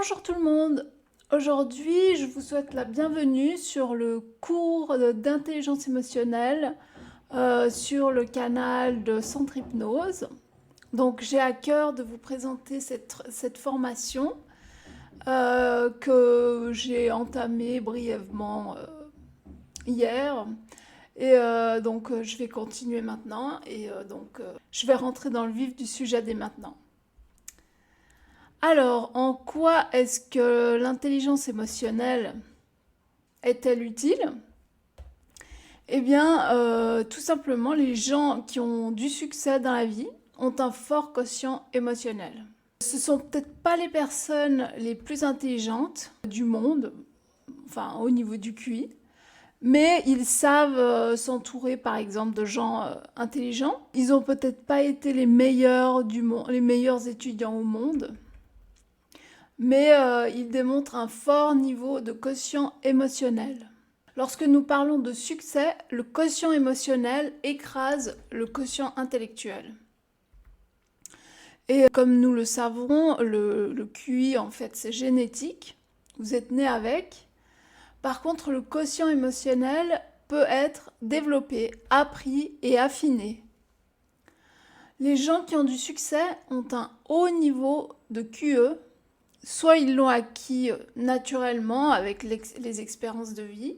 Bonjour tout le monde. Aujourd'hui, je vous souhaite la bienvenue sur le cours d'intelligence émotionnelle sur le canal de Centre Hypnose. Donc, j'ai à cœur de vous présenter cette formation que j'ai entamée brièvement hier. Et donc, je vais continuer maintenant et je vais rentrer dans le vif du sujet dès maintenant. Alors, en quoi est-ce que l'intelligence émotionnelle est-elle utile? Eh bien, tout simplement, les gens qui ont du succès dans la vie ont un fort quotient émotionnel. Ce sont peut-être pas les personnes les plus intelligentes du monde, enfin au niveau du QI, mais ils savent s'entourer par exemple de gens intelligents. Ils ont peut-être pas été les meilleurs les meilleurs étudiants au monde, mais il démontre un fort niveau de quotient émotionnel. Lorsque nous parlons de succès, le quotient émotionnel écrase le quotient intellectuel. Et comme nous le savons, le QI, en fait, c'est génétique. Vous êtes né avec. Par contre, le quotient émotionnel peut être développé, appris et affiné. Les gens qui ont du succès ont un haut niveau de QE. Soit ils l'ont acquis naturellement avec les expériences de vie,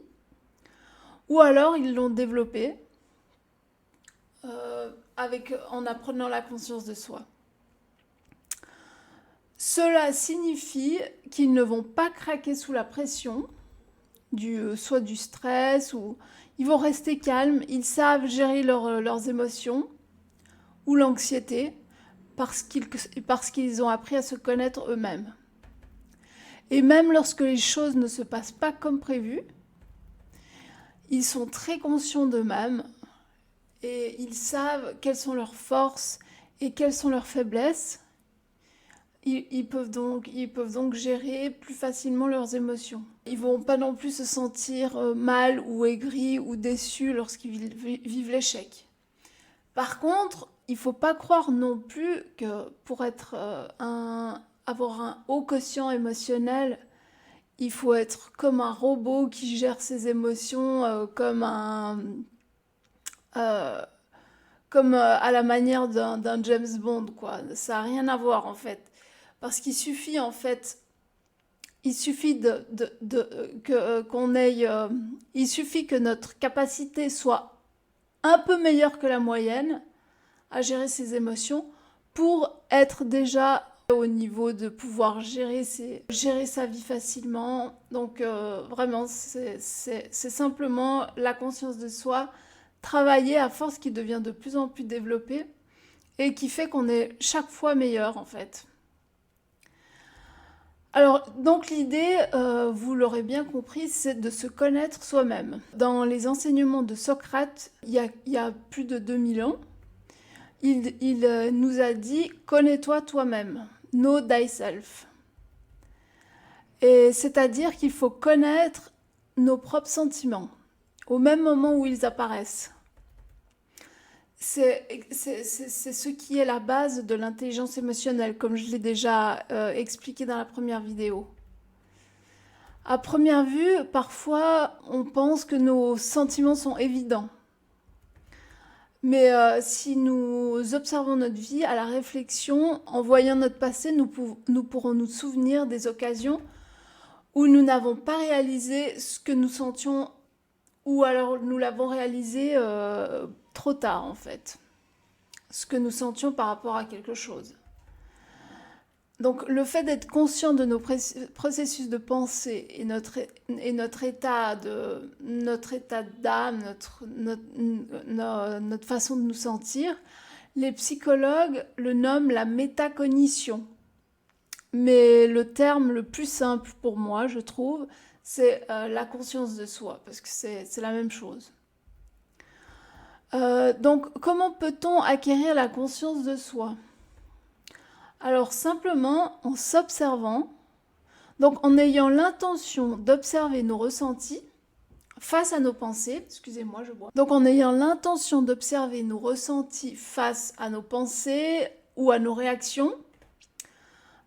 ou alors ils l'ont développé en apprenant la conscience de soi. Cela signifie qu'ils ne vont pas craquer sous la pression, soit du stress, ou ils vont rester calmes, ils savent gérer leurs émotions ou l'anxiété parce qu'ils ont appris à se connaître eux-mêmes. Et même lorsque les choses ne se passent pas comme prévu, ils sont très conscients d'eux-mêmes et ils savent quelles sont leurs forces et quelles sont leurs faiblesses. Ils peuvent donc gérer plus facilement leurs émotions. Ils ne vont pas non plus se sentir mal ou aigris ou déçus lorsqu'ils vivent l'échec. Par contre, il ne faut pas croire non plus que pour avoir un haut quotient émotionnel, il faut être comme un robot qui gère ses émotions comme à la manière d'un James Bond, quoi. Ça n'a rien à voir en fait. Parce qu'il suffit en fait, il suffit il suffit que notre capacité soit un peu meilleure que la moyenne à gérer ses émotions pour être déjà au niveau de pouvoir gérer sa vie facilement. Donc vraiment, c'est simplement la conscience de soi, travailler à force qui devient de plus en plus développée et qui fait qu'on est chaque fois meilleur en fait. Alors, donc l'idée, vous l'aurez bien compris, c'est de se connaître soi-même. Dans les enseignements de Socrate, il y a plus de 2000 ans, il nous a dit « Connais-toi toi-même ». Know thyself. Et c'est-à-dire qu'il faut connaître nos propres sentiments au même moment où ils apparaissent. C'est ce qui est la base de l'intelligence émotionnelle, comme je l'ai déjà expliqué dans la première vidéo. À première vue, parfois, on pense que nos sentiments sont évidents. Mais si nous observons notre vie à la réflexion, en voyant notre passé, nous pourrons nous souvenir des occasions où nous n'avons pas réalisé ce que nous sentions, ou alors nous l'avons réalisé trop tard en fait, ce que nous sentions par rapport à quelque chose. Donc le fait d'être conscient de nos processus de pensée et notre état d'âme, notre façon de nous sentir, les psychologues le nomment la métacognition. Mais le terme le plus simple pour moi, je trouve, c'est la conscience de soi, parce que c'est la même chose. Donc comment peut-on acquérir la conscience de soi ? Alors simplement en s'observant, donc en ayant l'intention d'observer nos ressentis face à nos pensées, excusez-moi, je bois. Donc en ayant l'intention d'observer nos ressentis face à nos pensées ou à nos réactions,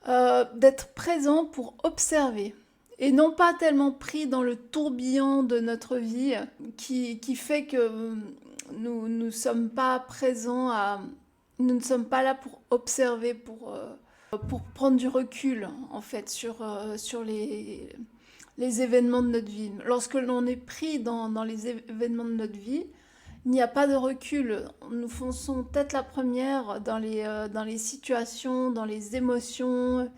d'être présent pour observer. Et non pas tellement pris dans le tourbillon de notre vie qui fait que nous ne sommes pas présents nous ne sommes pas là pour observer, pour prendre du recul, en fait, sur les événements de notre vie. Lorsque l'on est pris dans les événements de notre vie, il n'y a pas de recul. Nous fonçons tête la première dans les situations, dans les émotions.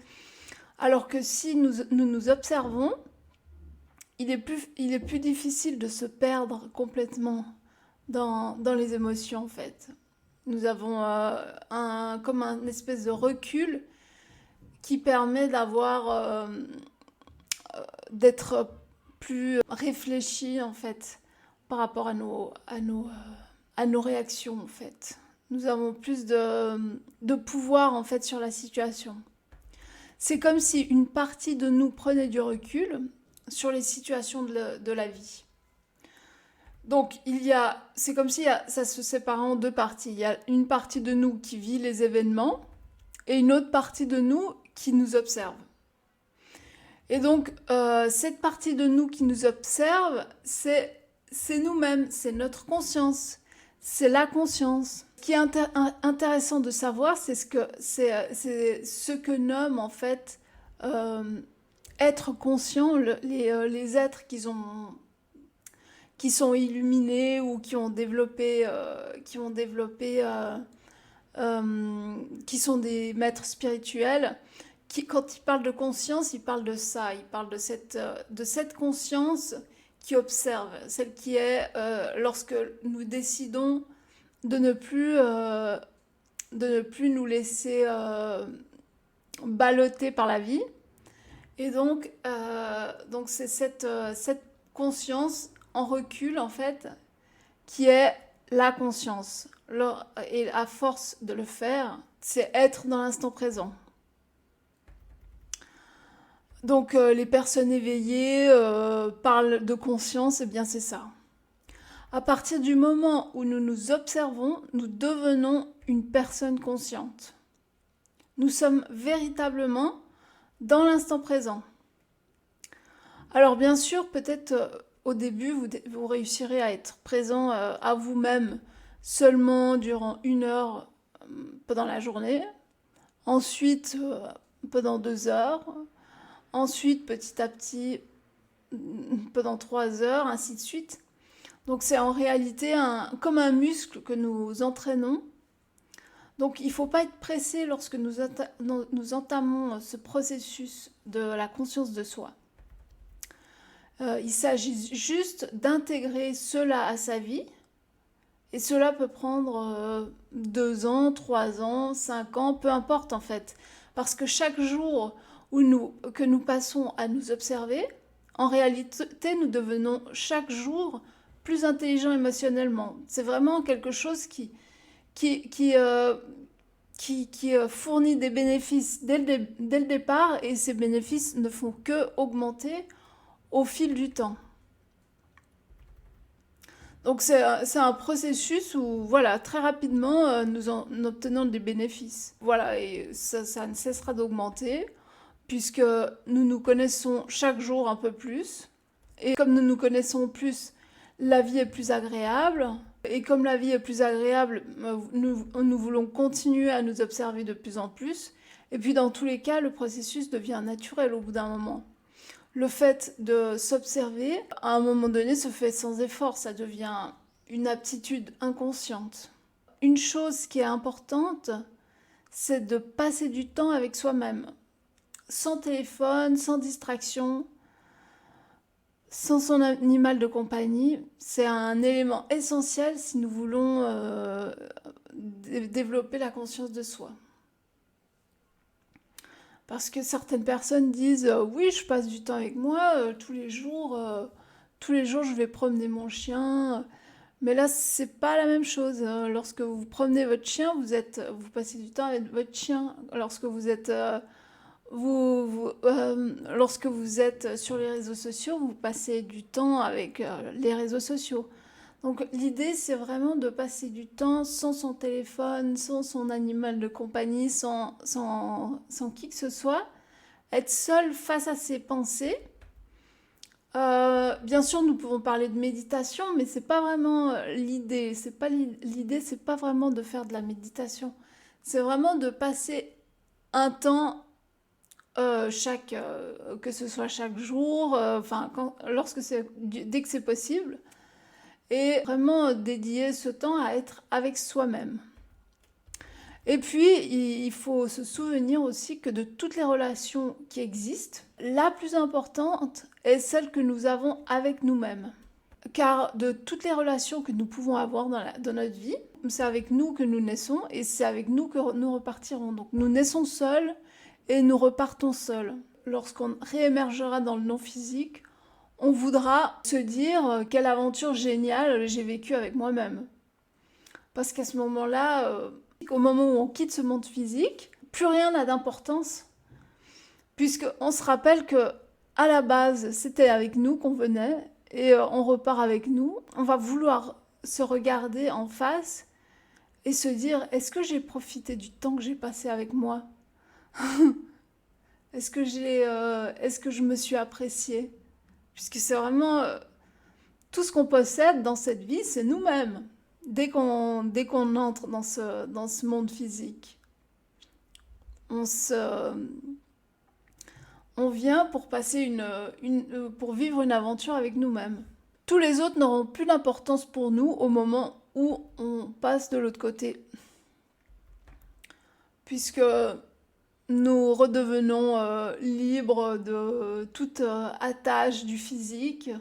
Alors que si nous observons, il est plus difficile de se perdre complètement dans les émotions, en fait. Nous avons comme un espèce de recul qui permet d'être plus réfléchi, en fait, par rapport à nos réactions, en fait. Nous avons plus de pouvoir, en fait, sur la situation. C'est comme si une partie de nous prenait du recul sur les situations de la vie. Donc, c'est comme si ça se séparait en deux parties. Il y a une partie de nous qui vit les événements et une autre partie de nous qui nous observe. Et donc, cette partie de nous qui nous observe, c'est nous-mêmes, c'est notre conscience, c'est la conscience. Ce qui est intéressant de savoir, c'est ce que nomme en fait être conscient, les êtres qui sont illuminés ou qui sont des maîtres spirituels. Quand ils parlent de conscience, ils parlent de ça, ils parlent de cette conscience qui observe, celle qui est lorsque nous décidons de ne plus nous laisser balloter par la vie. Et donc c'est cette conscience en recul, en fait, qui est la conscience. Et à force de le faire, c'est être dans l'instant présent. Donc les personnes éveillées parlent de conscience, et bien c'est ça. À partir du moment où nous nous observons, nous devenons une personne consciente. Nous sommes véritablement dans l'instant présent. Alors bien sûr, peut-être au début, vous réussirez à être présent à vous-même seulement durant 1 heure pendant la journée, ensuite pendant 2 heures, ensuite petit à petit pendant 3 heures, ainsi de suite. Donc c'est en réalité comme un muscle que nous entraînons. Donc il ne faut pas être pressé lorsque nous entamons ce processus de la conscience de soi. Il s'agit juste d'intégrer cela à sa vie. Et cela peut prendre 2 ans, 3 ans, 5 ans, peu importe en fait. Parce que chaque jour que nous passons à nous observer, en réalité, nous devenons chaque jour plus intelligents émotionnellement. C'est vraiment quelque chose qui fournit des bénéfices dès le départ, et ces bénéfices ne font que augmenter au fil du temps. Donc c'est un processus où, voilà, très rapidement, nous obtenons des bénéfices. Voilà, et ça ne cessera d'augmenter, puisque nous nous connaissons chaque jour un peu plus. Et comme nous nous connaissons plus, la vie est plus agréable. Et comme la vie est plus agréable, nous voulons continuer à nous observer de plus en plus. Et puis dans tous les cas, le processus devient naturel au bout d'un moment. Le fait de s'observer, à un moment donné, se fait sans effort. Ça devient une aptitude inconsciente. Une chose qui est importante, c'est de passer du temps avec soi-même. Sans téléphone, sans distraction, sans son animal de compagnie. C'est un élément essentiel si nous voulons développer la conscience de soi. Parce que certaines personnes disent oui, je passe du temps avec moi tous les jours je vais promener mon chien. Mais là, c'est pas la même chose. Lorsque vous promenez votre chien, vous passez du temps avec votre chien. Lorsque lorsque vous êtes sur les réseaux sociaux, vous passez du temps avec les réseaux sociaux. Donc l'idée, c'est vraiment de passer du temps sans son téléphone, sans son animal de compagnie, sans qui que ce soit, être seul face à ses pensées. Bien sûr, nous pouvons parler de méditation, mais c'est pas vraiment l'idée. L'idée, c'est pas vraiment de faire de la méditation. C'est vraiment de passer un temps que ce soit chaque jour, dès que c'est possible, et vraiment dédier ce temps à être avec soi-même. Et puis, il faut se souvenir aussi que de toutes les relations qui existent, la plus importante est celle que nous avons avec nous-mêmes. Car de toutes les relations que nous pouvons avoir dans notre vie, c'est avec nous que nous naissons et c'est avec nous que nous repartirons. Donc nous naissons seuls et nous repartons seuls. Lorsqu'on réémergera dans le non-physique, on voudra se dire quelle aventure géniale j'ai vécue avec moi-même. Parce qu'à ce moment-là, au moment où on quitte ce monde physique, plus rien n'a d'importance. Puisqu'on se rappelle que à la base, c'était avec nous qu'on venait et on repart avec nous. On va vouloir se regarder en face et se dire, est-ce que j'ai profité du temps que j'ai passé avec moi? Est-ce que je me suis appréciée? Puisque c'est vraiment tout ce qu'on possède dans cette vie, c'est nous-mêmes. Dès qu'on entre dans ce monde physique, on vient pour pour vivre une aventure avec nous-mêmes. Tous les autres n'auront plus d'importance pour nous au moment où on passe de l'autre côté. Puisque nous redevenons libres de toute attache du physique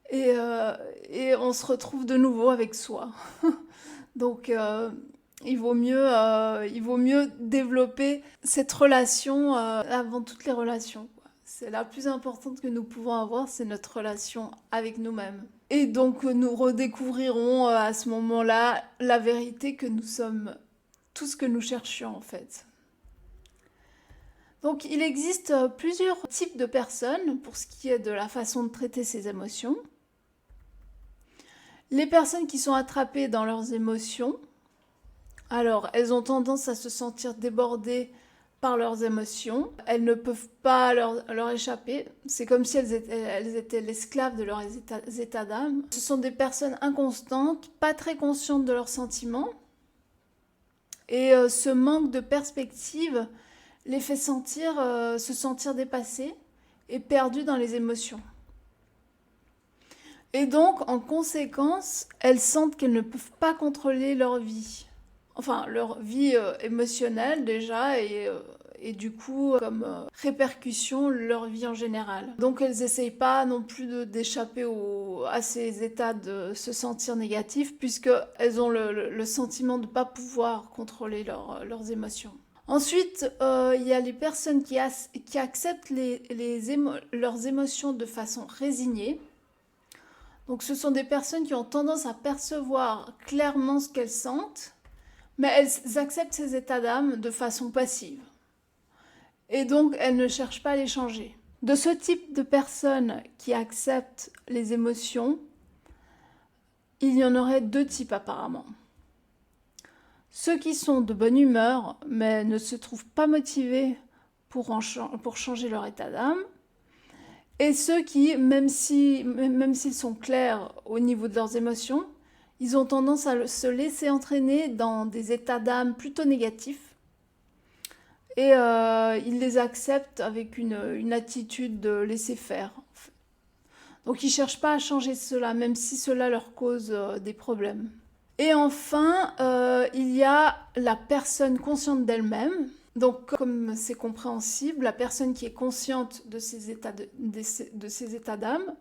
et on se retrouve de nouveau avec soi. Donc il vaut mieux développer cette relation avant toutes les relations, quoi. C'est la plus importante que nous pouvons avoir, c'est notre relation avec nous-mêmes. Et donc nous redécouvrirons à ce moment-là la vérité que nous sommes tout ce que nous cherchions en fait. Donc il existe plusieurs types de personnes pour ce qui est de la façon de traiter ces émotions. Les personnes qui sont attrapées dans leurs émotions, alors elles ont tendance à se sentir débordées par leurs émotions. Elles ne peuvent pas leur échapper. C'est comme si elles étaient l'esclave de leurs états d'âme. Ce sont des personnes inconstantes, pas très conscientes de leurs sentiments. Et ce manque de perspective les fait se sentir dépassées et perdues dans les émotions. Et donc, en conséquence, elles sentent qu'elles ne peuvent pas contrôler leur vie. Enfin, leur vie émotionnelle déjà, et du coup, comme répercussion, leur vie en général. Donc, elles n'essayent pas non plus d'échapper à ces états de se sentir négatifs, puisqu'elles ont le sentiment de ne pas pouvoir contrôler leurs émotions. Ensuite, il y a les personnes qui acceptent leurs émotions de façon résignée. Donc ce sont des personnes qui ont tendance à percevoir clairement ce qu'elles sentent, mais elles acceptent ces états d'âme de façon passive. Et donc elles ne cherchent pas à les changer. De ce type de personnes qui acceptent les émotions, il y en aurait deux types apparemment. Ceux qui sont de bonne humeur, mais ne se trouvent pas motivés pour changer leur état d'âme, et ceux qui, même s'ils sont clairs au niveau de leurs émotions, ils ont tendance à se laisser entraîner dans des états d'âme plutôt négatifs. Et ils les acceptent avec une attitude de laisser faire. En fait. Donc ils ne cherchent pas à changer cela, même si cela leur cause des problèmes. Et enfin, il y a la personne consciente d'elle-même. Donc, comme c'est compréhensible, la personne qui est consciente de ces états d'âme,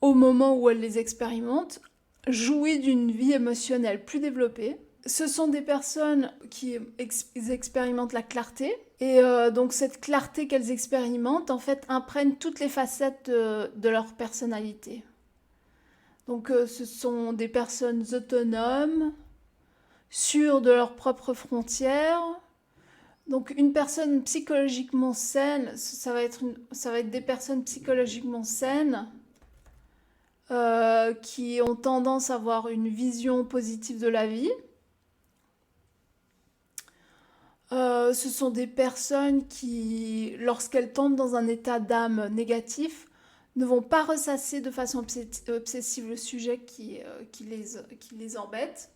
au moment où elle les expérimente, jouit d'une vie émotionnelle plus développée. Ce sont des personnes qui expérimentent la clarté. Et donc, cette clarté qu'elles expérimentent, en fait, imprègne toutes les facettes de leur personnalité. Donc, ce sont des personnes autonomes, sûres de leurs propres frontières. Donc une personne psychologiquement saine, ça va être des personnes psychologiquement saines, qui ont tendance à avoir une vision positive de la vie. Ce sont des personnes qui, lorsqu'elles tombent dans un état d'âme négatif, ne vont pas ressasser de façon obsessive le sujet qui les embête.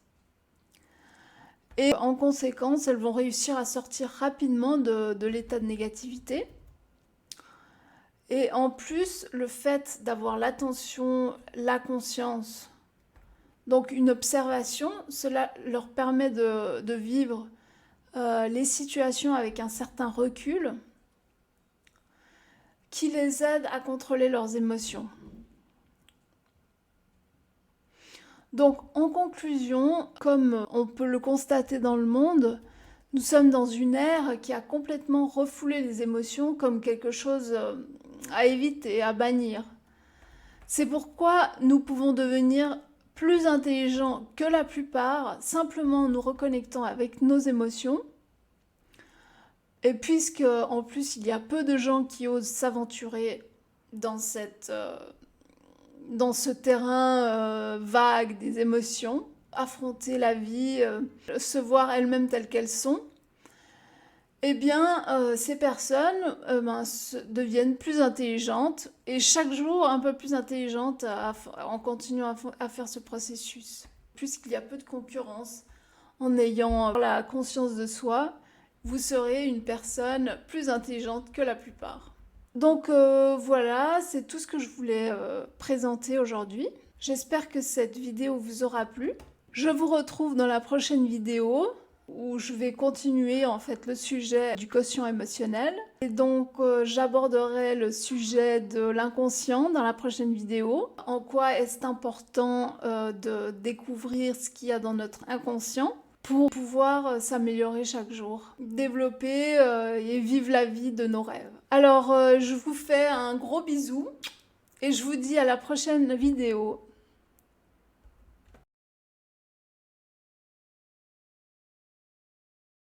Et en conséquence, elles vont réussir à sortir rapidement de l'état de négativité. Et en plus, le fait d'avoir l'attention, la conscience, donc une observation, cela leur permet de vivre les situations avec un certain recul qui les aide à contrôler leurs émotions. Donc, en conclusion, comme on peut le constater dans le monde, nous sommes dans une ère qui a complètement refoulé les émotions comme quelque chose à éviter, à bannir. C'est pourquoi nous pouvons devenir plus intelligents que la plupart, simplement en nous reconnectant avec nos émotions. Et puisque, en plus, il y a peu de gens qui osent s'aventurer dans ce terrain vague des émotions, affronter la vie, se voir elles-mêmes telles qu'elles sont, eh bien, ces personnes deviennent plus intelligentes et chaque jour un peu plus intelligentes en continuant à faire ce processus. Puisqu'il y a peu de concurrence, en ayant la conscience de soi, vous serez une personne plus intelligente que la plupart. Donc voilà, c'est tout ce que je voulais présenter aujourd'hui. J'espère que cette vidéo vous aura plu. Je vous retrouve dans la prochaine vidéo où je vais continuer en fait le sujet du quotient émotionnel. Et donc j'aborderai le sujet de l'inconscient dans la prochaine vidéo. En quoi est-ce important de découvrir ce qu'il y a dans notre inconscient pour pouvoir s'améliorer chaque jour, développer et vivre la vie de nos rêves. Alors je vous fais un gros bisou et je vous dis à la prochaine vidéo.